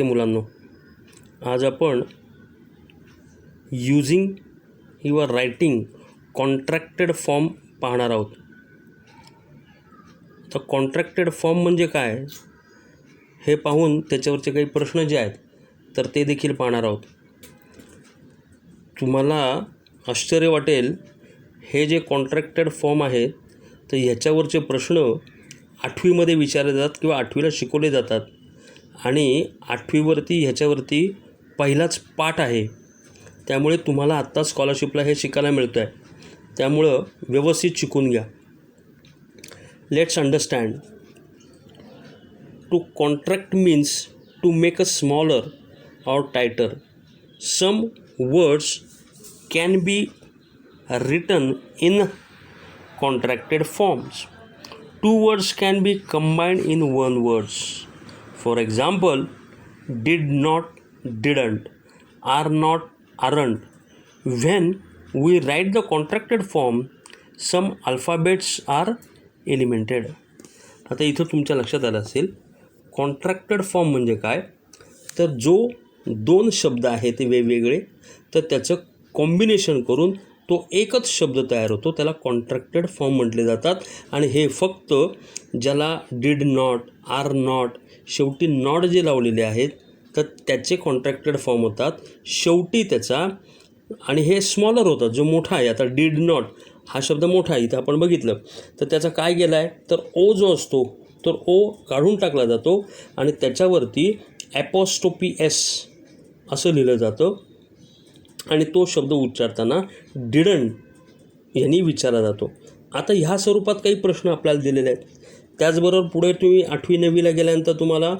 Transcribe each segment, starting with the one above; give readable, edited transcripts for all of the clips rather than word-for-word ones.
विद्यार्थी मुलांनो, आज आपण using your writing contracted form पाहणार आहोत. तर कॉन्ट्रॅक्टेड फॉर्म म्हणजे काय हे पाहून त्याच्यावरचे काही प्रश्न जे आहेत तर ते देखील पाहणार आहोत. तुम्हाला आश्चर्य वाटेल, हे जे कॉन्ट्रॅक्टेड फॉर्म आहे तर ह्याच्यावरचे प्रश्न 8वीमध्ये विचारले जातात किंवा 8वीला शिकवले जातात आणि 8वीवरती ह्याच्यावरती पहिलाच पाठ आहे. त्यामुळे तुम्हाला आत्ता स्कॉलरशिपला हे शिकायला मिळतं आहे. त्यामुळं व्यवस्थित शिकून घ्या. Let's understand. To contract means to make a smaller or tighter. Some words can be written in contracted forms. Two words can be combined in one words. For example, did not, didn't, are not, aren't. When we write the contracted form, some alphabets are eliminated. आता इथं तुमच्या लक्षात आलं असेल, contracted form म्हणजे काय, तर जो दोन शब्द आहेत ते वेगवेगळे तर त्याचं कॉम्बिनेशन करून तो एकच शब्द तयार होतो, त्याला कॉन्ट्रॅक्टेड फॉर्म म्हटले जातात. आणि हे फक्त ज्याला डिड नॉट, आर नॉट, शेवटी नॉट जे लावलेले आहेत तर त्याचे कॉन्ट्रॅक्टेड फॉर्म होतात शेवटी त्याचा. आणि हे स्मॉलर होतं, जो मोठा आहे. आता डिड नॉट हा शब्द मोठा आहे, इथं आपण बघितलं तर त्याचा काय गेला आहे तर ओ जो असतो तर ओ काढून टाकला जातो आणि त्याच्यावरती ॲपॉस्ट्रोफी एस असं लिहिलं जातं आणि तो शब्द उच्चारताना डिडंट यांनी विचारला जातो. आता ह्या स्वरूपात काही प्रश्न आपल्याला दिलेले आहेत. त्याचबरोबर पुढे तुम्ही 8वी 9वीला गेल्यानंतर तुम्हाला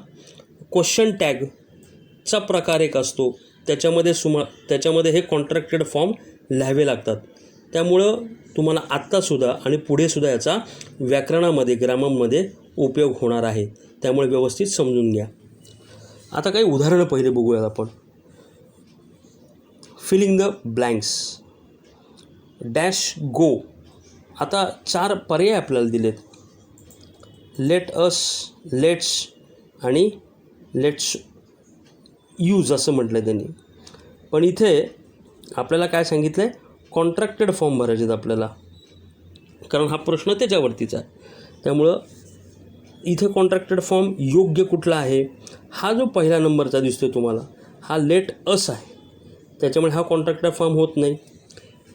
क्वेश्चन टॅगचा प्रकार एक असतो, त्याच्यामध्ये हे कॉन्ट्रॅक्टेड फॉर्म लिहावे लागतात. त्यामुळं तुम्हाला आत्तासुद्धा आणि पुढेसुद्धा याचा व्याकरणामध्ये ग्रामरमध्ये उपयोग होणार आहे. त्यामुळे व्यवस्थित समजून घ्या. आता काही उदाहरणं पहिले बघूयात आपण. Filling the blanks. Dash go. आता 4 पर्याय आपल्याला दिलेत. लेट अस, लेट्स आणि लेट्स यूज असं म्हटलं आहे त्यांनी. पण इथे आपल्याला काय सांगितलं आहे, कॉन्ट्रॅक्टेड फॉर्म भरायचे आहेत आपल्याला, कारण हा प्रश्न त्याच्यावरतीच आहे. त्यामुळं इथे कॉन्ट्रॅक्टेड फॉर्म योग्य कुठला आहे, हा जो पहिला नंबरचा दिसतो तुम्हाला हा लेट अस आहे. त्याच्यामुळे हा कॉन्ट्रॅक्टेड फॉर्म होत नाही.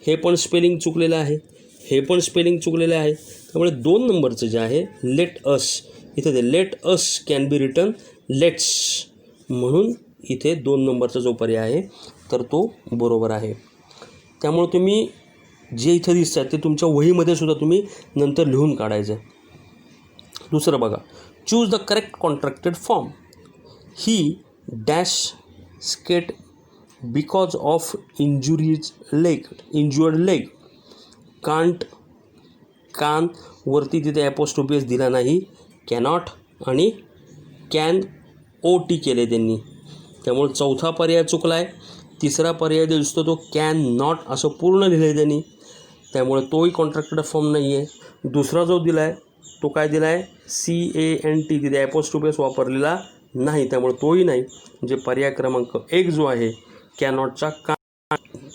हे पण स्पेलिंग चुकलेलं आहे, हे पण स्पेलिंग चुकलेलं आहे. त्यामुळे 2 नंबरचं जे आहे लेट अस, इथे ते let us can be written let's, म्हणून इथे 2 नंबरचा जो पर्याय आहे तर तो बरोबर आहे. त्यामुळे तुम्ही जे इथं दिसतात ते तुमच्या वहीमध्ये सुद्धा तुम्ही नंतर लिहून काढायचं. दुसरं बघा. Choose the correct contracted form. ही dash skate because of injured leg. Can't, can वरती तिथे ॲपोस्ट्रोफी दिला नाही. कॅनॉट आणि कॅन OT केले त्यांनी. त्यामुळे चौथा पर्याय चुकला आहे. तिसरा पर्याय जो दिसतो तो कॅन नॉट असं पूर्ण लिहिलं आहे त्यांनी, त्यामुळे तोही कॉन्ट्रॅक्टेड फॉर्म नाही आहे. दुसरा जो दिला आहे तो काय दिला आहे CANT, तिथे ॲपोस्ट्रोफी वापरलेला नाही, त्यामुळे तोही नाही. म्हणजे पर्याय क्रमांक 1 जो आहे कॅनॉटचा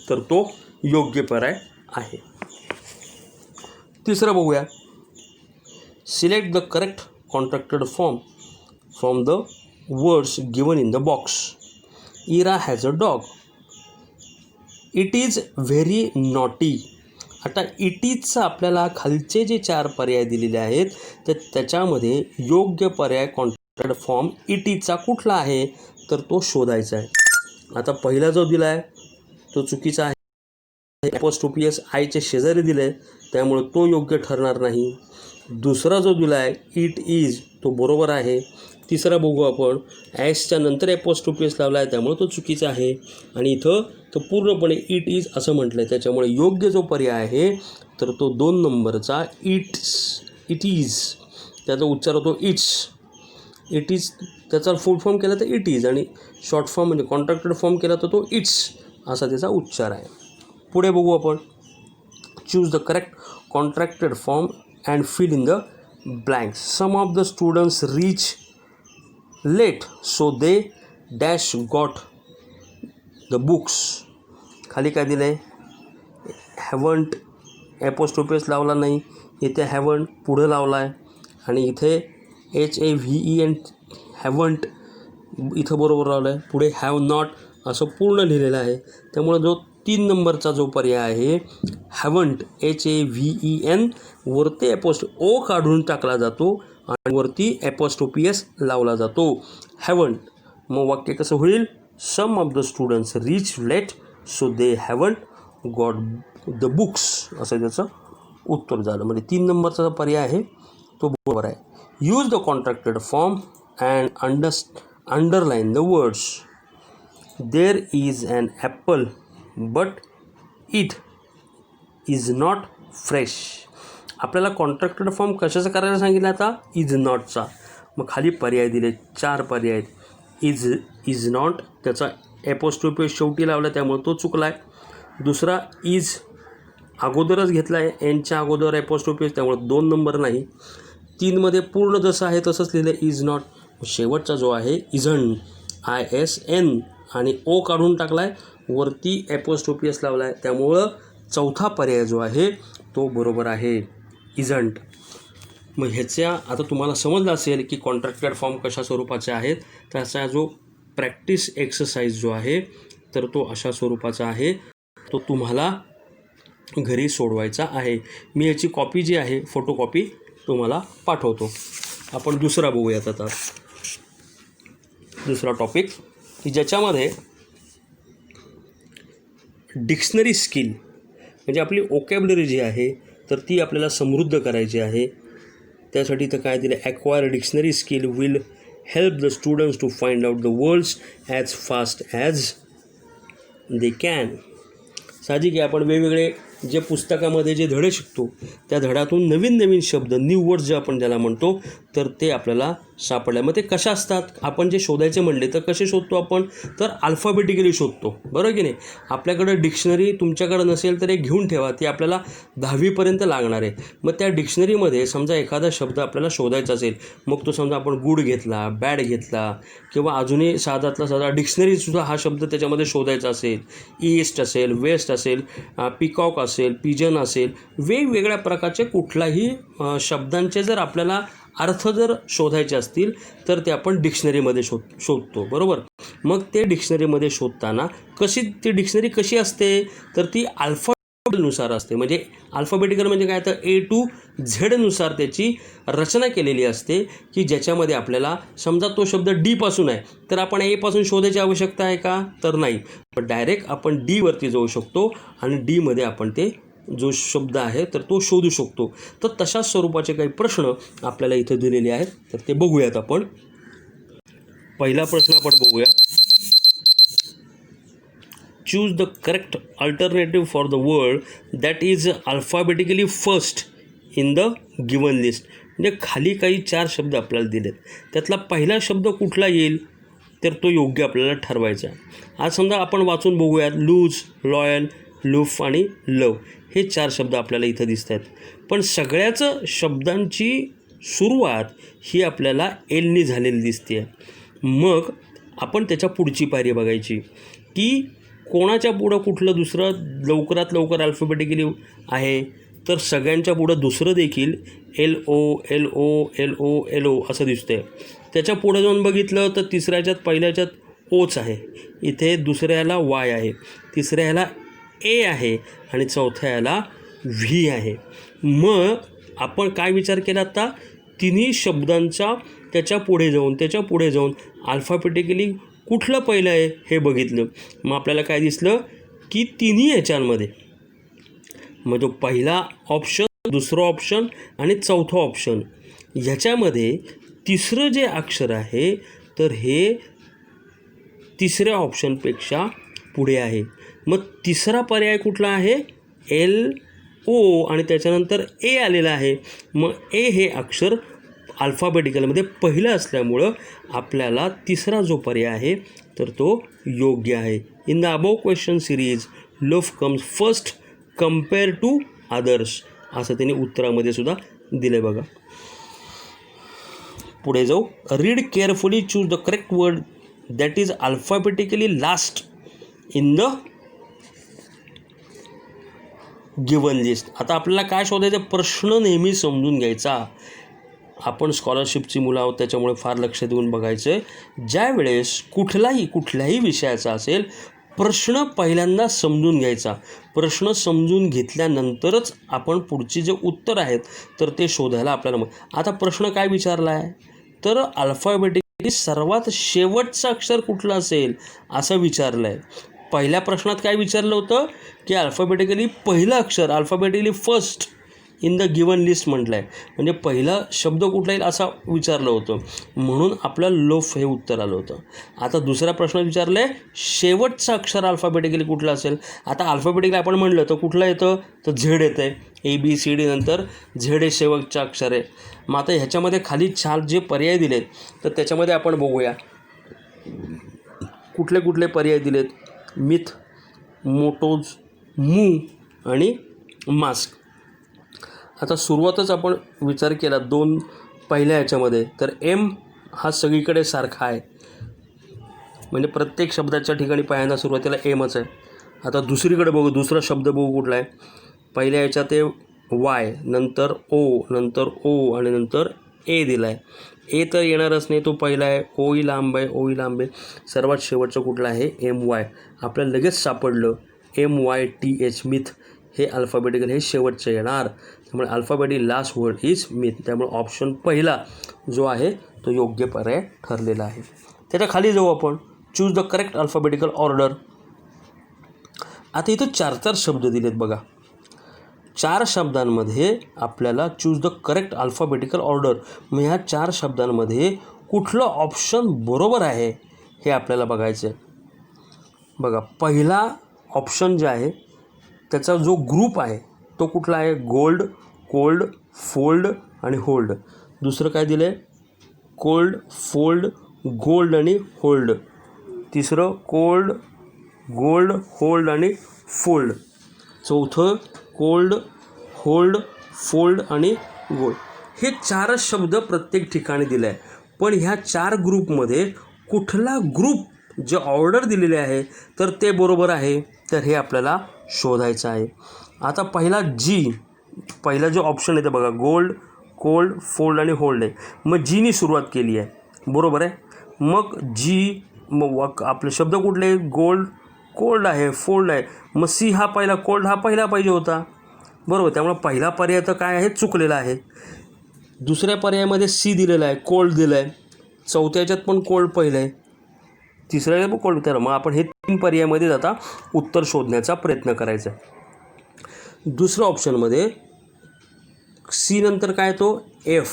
तर तो योग्य पर्याय आहे. तिसरं बघूया. Select the correct contracted form from the words given in the box. Ira has a dog. It is very naughty. आता इट इजचा आपल्याला खालचे जे 4 पर्याय दिलेले आहेत तर त्याच्यामध्ये योग्य पर्याय कॉन्ट्रॅक्टेड फॉर्म इट इजचा कुठला आहे तर तो शोधायचा आहे. आता पहिला जो दिला आहे तो चुकीचा आहे. ॲपोस्ट्रोफी एस आयच्या शेजारी दिलं आहे, त्यामुळे तो योग्य ठरणार नाही. दुसरा जो दिला आहे इट इज तो बरोबर आहे. तिसरा बघू आपण. ॲसच्या नंतर ॲपोस्ट्रोफी एस लावला आहे, त्यामुळे तो चुकीचा आहे. आणि इथं तो पूर्णपणे इट इज असं म्हटलं आहे. त्याच्यामुळे योग्य जो पर्याय आहे तर तो 2 नंबरचा इट इज. त्याचा उच्चार होतो इट्स. इट इज त्याचा फुल फॉर्म केला तर इट इज, आणि शॉर्ट फॉर्म म्हणजे कॉन्ट्रॅक्टेड फॉर्म केला तर तो इट्स असा त्याचा उच्चार आहे. पुढे बघू आपण. Choose the correct contracted form and fill in the blanks. Some of the students reach late so they dash got the books. खाली काय दिलं आहे, हॅवंट ॲपोस्ट्रोफी लावला नाही, इथे हॅवंट पुढं लावला आहे आणि इथे HAVEN हॅवंट इथं बरोबर लावलं आहे, पुढे हॅव नॉट असं पूर्ण लिहिलेलं आहे. त्यामुळे जो 3 नंबरचा जो पर्याय आहे हॅवंट HAVEN वरती ओ काढून टाकला जातो आणि वरती ॲपोस्ट्रोफी लावला जातो, हॅवंट. मग वाक्य कसं होईल, some of the students reach late so they haven't got the books, असं त्याचं उत्तर झालं. म्हणजे 3 नंबरचा पर्याय आहे तो बरोबर आहे. Use the contracted form and underline the words. There is an apple but it is not fresh. आपल्याला कॉन्ट्रॅक्टेड फॉर्म कशाचा करायला सांगितलं आता, इज नॉटचा. मग खाली पर्याय दिले, 4 पर्याय आहेत. इज नॉट, त्याचा ॲपोस्ट्रोफी शेवटी लावला त्यामुळे तो चुकला आहे. दुसरा इज अगोदरच घेतला आहे, एनच्या अगोदर ॲपोस्ट्रोफी त्यामुळे 2 नंबर नाही. 3मध्ये पूर्ण जसं आहे तसंच लिहिलं इज नॉट. शेवटचा जो आहे इझंट ISN आणि ओ काढून टाकला आहे, वरती ॲपोस्ट्रोफी लावला आहे त्यामुळं चौथा पर्याय जो आहे तो बरोबर आहे, इझंट. मग ह्याच्या आता तुम्हाला समजलं असेल की कॉन्ट्रॅक्टेड फॉर्म कशा स्वरूपाचे आहेत. त्याचा जो प्रॅक्टिस एक्सरसाइज जो आहे तर तो अशा स्वरूपाचा आहे, तो तुम्हाला घरी सोडवायचा आहे. मी याची कॉपी जी आहे फोटोकॉपी तुम्हाला पाठवतो. आपण दुसरा बघूयात आता, दुसरा टॉपिक की ज्याच्यामध्ये डिक्शनरी स्किल म्हणजे आपली ओकॅब्युलरी जी आहे तर ती आपल्याला समृद्ध करायची आहे. त्यासाठी तर काय दिलं, acquire dictionary skill will help the students to find out the words as fast as they can. साहजिक आहे, आपण वेगवेगळे जे पुस्तकामध्ये जे धडे शिकतो त्या धड्यातून नवीन नवीन शब्द, न्यू वर्ड्स जे आपण ज्याला म्हणतो तर ते आपल्याला सापडल्या. मग ते कशा असतात, आपण जे शोधायचे म्हणले तर कसे शोधतो आपण, तर अल्फाबेटिकली शोधतो, बरोबर की नाही. आपल्याकडं डिक्शनरी तुमच्याकडं नसेल तर एक घेऊन ठेवा, ती आपल्याला 10वीपर्यंत लागणार आहे. मग त्या डिक्शनरीमध्ये समजा एखादा शब्द आपल्याला शोधायचा असेल, मग तो समजा आपण गुड घेतला, बॅड घेतला किंवा अजूनही साधातला साधा डिक्शनरीसुद्धा हा शब्द त्याच्यामध्ये शोधायचा असेल, ईस्ट असेल, वेस्ट असेल, पिकॉक असेल, पिजन असेल, वेगवेगळ्या प्रकारचे कुठलाही शब्दांचे जर आपल्याला अर्थ जर शोधायचे असतील तर ते आपण डिक्शनरीमध्ये शोधतो, बरोबर. मग ते डिक्शनरीमध्ये शोधताना ती डिक्शनरी कशी असते तर ती अल्फाबेटनुसार असते. म्हणजे अल्फाबेटिकल म्हणजे काय, तर A to Z नुसार त्याची रचना केलेली असते की ज्याच्यामध्ये आपल्याला समजा तो शब्द डी पासून आहे तर आपण A पासून शोधायची आवश्यकता आहे का, तर नाही. पण डायरेक्ट आपण डी वरती जाऊ शकतो आणि डीमध्ये आपण ते जो शब्द आहे तर तो शोधू शकतो. तर तशाच स्वरूपाचे काही प्रश्न आपल्याला इथे दिलेले आहेत तर ते बघूयात आपण. पहिला प्रश्न आपण बघूया. Choose the correct alternative for the word that is alphabetically first in the given list. म्हणजे खाली काही 4 शब्द आपल्याला दिलेत, त्यातला पहिला शब्द कुठला येईल तर तो योग्य आपल्याला ठरवायचा. आज समजा आपण वाचून बघूयात, लूज, लॉयल, लूफ आणि लव हे 4 शब्द आपल्याला इथं दिसत आहेत. पण सगळ्याच शब्दांची सुरुवात ही आपल्याला एलनी झालेली दिसते. मग आपण त्याच्या पुढची पायरी बघायची की कोणाच्या पुढं कुठलं दुसरं लवकरात लवकर अल्फाबेटिकली आहे, तर सगळ्यांच्या पुढं दुसरं देखील LO असं दिसतंय. त्याच्या पुढं जाऊन बघितलं तर तिसऱ्याच्यात पहिल्याच्यात ओच आहे, इथे दुसऱ्याला वाय आहे, तिसऱ्याला ए आहे आणि चौथ्याला व्ही आहे. मग आपण काय विचार केला आता, तिन्ही शब्दांचा त्याच्या पुढे जाऊन अल्फाबेटिकली कुठलं पहिलं आहे हे बघितलं. मग आपल्याला काय दिसलं की तिन्ही ह्याच्यांमध्ये मग जो पहिला ऑप्शन, दुसरं ऑप्शन आणि चौथं ऑप्शन ह्याच्यामध्ये तिसरं जे अक्षर आहे तर हे तिसऱ्या ऑप्शनपेक्षा पुढे आहे. मग तिसरा पर्याय कुठला आहे, LO आणि त्याच्यानंतर ए आलेला आहे. मग ए हे अक्षर अल्फाबेटिकलमध्ये पहिलं असल्यामुळं आपल्याला तिसरा जो पर्याय आहे तर तो योग्य आहे. In the above question series love comes first compare to others असं त्यांनी उत्तरामध्ये सुद्धा दिलं. बघा पुढे जाऊ. Read carefully, choose the correct word that is alphabetically last in the given list. आता आपल्याला काय शोधायचं, प्रश्न नेहमी समजून घ्यायचा. आपण स्कॉलरशिपची मुलं आहोत त्याच्यामुळे फार लक्ष देऊन बघायचं आहे. ज्या वेळेस कुठल्याही विषयाचा असेल, प्रश्न पहिल्यांदा समजून घ्यायचा. प्रश्न समजून घेतल्यानंतरच आपण पुढची जे उत्तर आहेत तर ते शोधायला आपल्याला आता प्रश्न काय विचारला आहे, तर अल्फाबेटिकली सर्वात शेवटचं अक्षर कुठलं असेल असं विचारलं आहे. पहिल्या प्रश्नात काय विचारलं होतं की अल्फाबेटिकली पहिलं अक्षर, alphabetically first in the given list म्हटलं आहे, म्हणजे पहिला शब्द कुठला येईल असं विचारलं होतं, म्हणून आपलं लोफ हे उत्तर आलं होतं. आता दुसरा प्रश्न विचारलं आहे शेवटचं अक्षर अल्फाबेटिकली कुठलं असेल. आता अल्फाबेटिकली आपण म्हणलं तर कुठलं येतं, तर झेड येतं आहे. ABCD नंतर झेड हे शेवटचं अक्षर आहे. मग आता ह्याच्यामध्ये खाली 4 जे पर्याय दिलेत तर त्याच्यामध्ये आपण बघूया कुठले कुठले पर्याय दिलेत. मिथ, मोटोज, मू आणि मास्क. आता सुरुवातच आपण विचार केला 2 पहिल्या ह्याच्यामध्ये, तर M हा सगळीकडे सारखा आहे, म्हणजे प्रत्येक शब्दाच्या ठिकाणी पहिल्यांदा सुरुवातीला Mच आहे. आता दुसरीकडे बघू, दुसरा शब्द बघू कुठला आहे. पहिल्या ह्याच्यात ते Y, नंतर O, नंतर O आणि नंतर A दिला आहे. A तर येणारच नाही, तो पहिला आहे. O ही लांब आहे, O ही लांब आहे. सर्वात शेवटचं कुठलं आहे, MY. आपल्याला लगेच सापडलं MYTH, मिथ हे अल्फाबेटिकल हे शेवटचं येणार. त्यामुळे alphabetic last word is myth. त्यामुळे ऑप्शन पहिला जो आहे तो योग्य पर्याय ठरलेला आहे. त्याच्या खाली जाऊ आपण, choose the correct alphabetical order. आता इथं 4 शब्द दिलेत बघा. 4 शब्दांमध्ये आपल्याला choose the correct alphabetical order. मग ह्या 4 शब्दांमध्ये कुठलं ऑप्शन बरोबर आहे हे आपल्याला बघायचं आहे. बघा, पहिला ऑप्शन जे आहे त्याचा जो ग्रुप आहे तो कुठला आहे, गोल्ड, कोल्ड, फोल्ड आणि होल्ड. दुसरं काय दिलं आहे, कोल्ड, फोल्ड, गोल्ड आणि होल्ड. तिसरं कोल्ड, गोल्ड, होल्ड आणि फोल्ड. चौथं कोल्ड, होल्ड, फोल्ड आणि गोल्ड. हे 4 शब्द प्रत्येक ठिकाणी दिले आहे. पण ह्या 4 ग्रुपमध्ये कुठला ग्रुप जे ऑर्डर दिलेले आहे तर ते बरोबर आहे, तर हे आपल्याला शोधायचं आहे. आता पहिला जो ऑप्शन येतं बघा, गोल्ड, कोल्ड, फोल्ड आणि होल्ड आहे. मग जीनी सुरुवात केली आहे, बरोबर आहे. मग मग आपले शब्द कुठले, गोल्ड, कोल्ड आहे, फोल्ड आहे. मग सी हा पहिला, कोल्ड हा पहिला पाहिजे होता, बरोबर. त्यामुळे पहिला पर्याय तर काय आहे, चुकलेला आहे. दुसऱ्या पर्यायामध्ये सी दिलेला आहे, कोल्ड दिलं आहे. चौथ्याच्यात पण कोल्ड पहिलं आहे, तिसऱ्या पण कोल्ड. तर मग आपण हे 3 पर्यायामध्ये आता उत्तर शोधण्याचा प्रयत्न करायचा आहे. दुसऱ्या ऑप्शनमध्ये सी नंतर काय तो F,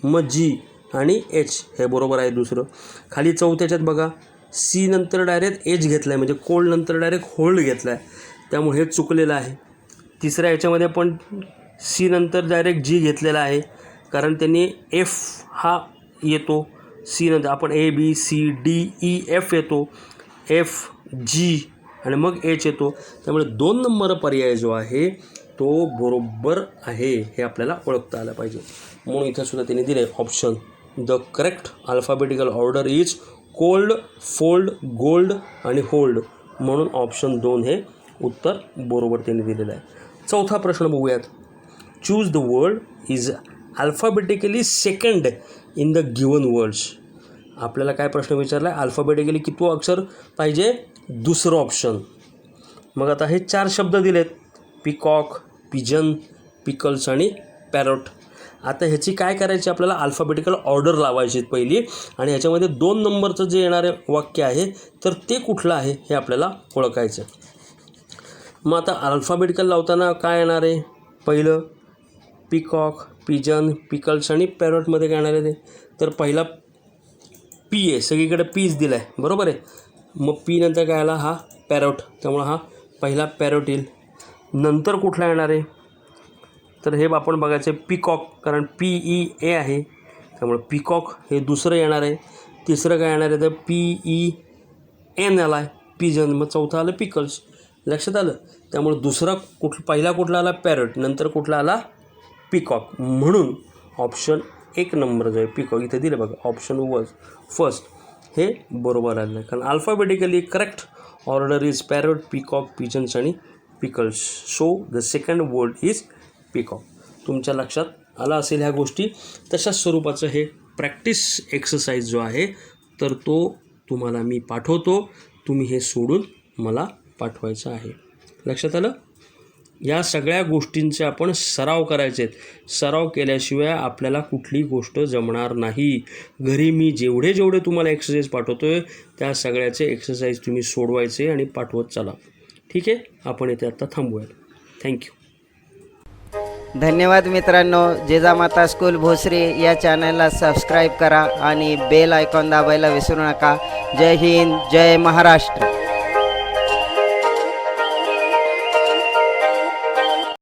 मग G आणि H हे बरोबर आहे दुसरं. खाली चौथ्याच्यात बघा, सी नंतर डायरेक्ट H घेतला आहे, म्हणजे कोल्ड नंतर डायरेक्ट होल्ड घेतला आहे, त्यामुळे हे चुकलेलं आहे. तिसऱ्या ह्याच्यामध्ये पण सी नंतर डायरेक्ट G घेतलेला आहे, कारण त्यांनी F हा येतो. सी नंतर आपण ABCDEF येतो, F, G आणि मग H येतो. त्यामुळे 2 नंबर पर्याय जो आहे तो बरोबर आहे हे आपल्याला ओळखता आलं पाहिजे. म्हणून इथं सुद्धा त्यांनी दिले option, the correct alphabetical order is cold, fold, gold आणि होल्ड. म्हणून ऑप्शन 2 हे उत्तर बरोबर त्यांनी दिलेलं आहे. चौथा प्रश्न बघूयात. Choose the word is alphabetically second in the given words. आपल्याला काय प्रश्न विचारला आहे, अल्फाबेटिकली कितवं अक्षर पाहिजे, दुसरं ऑप्शन. मग आता हे 4 शब्द दिलेत, पिकॉक, पिजन, पिकल्स आणि पॅरोट. आता ह्याची काय करायची, आपल्याला अल्फाबेटिकल ऑर्डर लावायची पहिली, आणि ह्याच्यामध्ये 2 नंबरचं जे येणारे वाक्य आहे तर ते कुठलं आहे हे आपल्याला ओळखायचं. मग आता अल्फाबेटिकल लावताना काय येणार आहे, पहिलं पिकॉक, पिजन, पिकल्स आणि पॅरोटमध्ये काय येणार आहे ते, तर पहिला पी आहे, सगळीकडे पीच दिला आहे, बरोबर आहे. मग पी नंतर काय आला, हा पॅरोट, त्यामुळं हा पहिला पॅरोट येईल. नंतर कुठला येणार आहे, तर हे आपण बघायचं आहे पिकॉक, कारण PEA आहे, त्यामुळे पिकॉक हे दुसरं येणार आहे. तिसरं काय येणार आहे, तर PEN आला आहे, पिजन. मग चौथा आलं पिकल्स, लक्षात आलं. त्यामुळे दुसरा पहिला कुठला आला, पॅरोट, नंतर कुठला आला, पिकॉक. म्हणून ऑप्शन 1 नंबर जो आहे पिकॉक, इथे दिलं बघा, ऑप्शन फर्स्ट हे बरोबर आलं नाही, कारण alphabetically correct order is parrot, peacock, pigeons आणि pickles. So the second word is peacock. तुमच्या लक्षात आला असेल ह्या गोष्टी. तशाच स्वरूपाचं हे प्रॅक्टिस एक्सरसाइज जो आहे तर तो तुम्हाला मी पाठवतो. तुम्ही हे सोडून मला पाठवायचं आहे. लक्षात आलं. या सगळ्या गोष्टींचे आपण सराव करायचे आहेत. सराव केल्याशिवाय आपल्याला कुठली गोष्ट जमणार नाही. घरी मी जेवढे तुम्हाला एक्सरसाइज पाठवतो आहे त्या सगळ्याचे एक्सरसाइज तुम्ही सोडवायचे आणि पाठवत चला. ठीक आहे. आपण इथे आता थांबूयात. थँक्यू. धन्यवाद मित्रांनो. जिजामाता स्कूल भोसरी या चॅनलला सबस्क्राईब करा आणि बेल आयकॉन दाबायला विसरू नका. जय हिंद, जय महाराष्ट्र.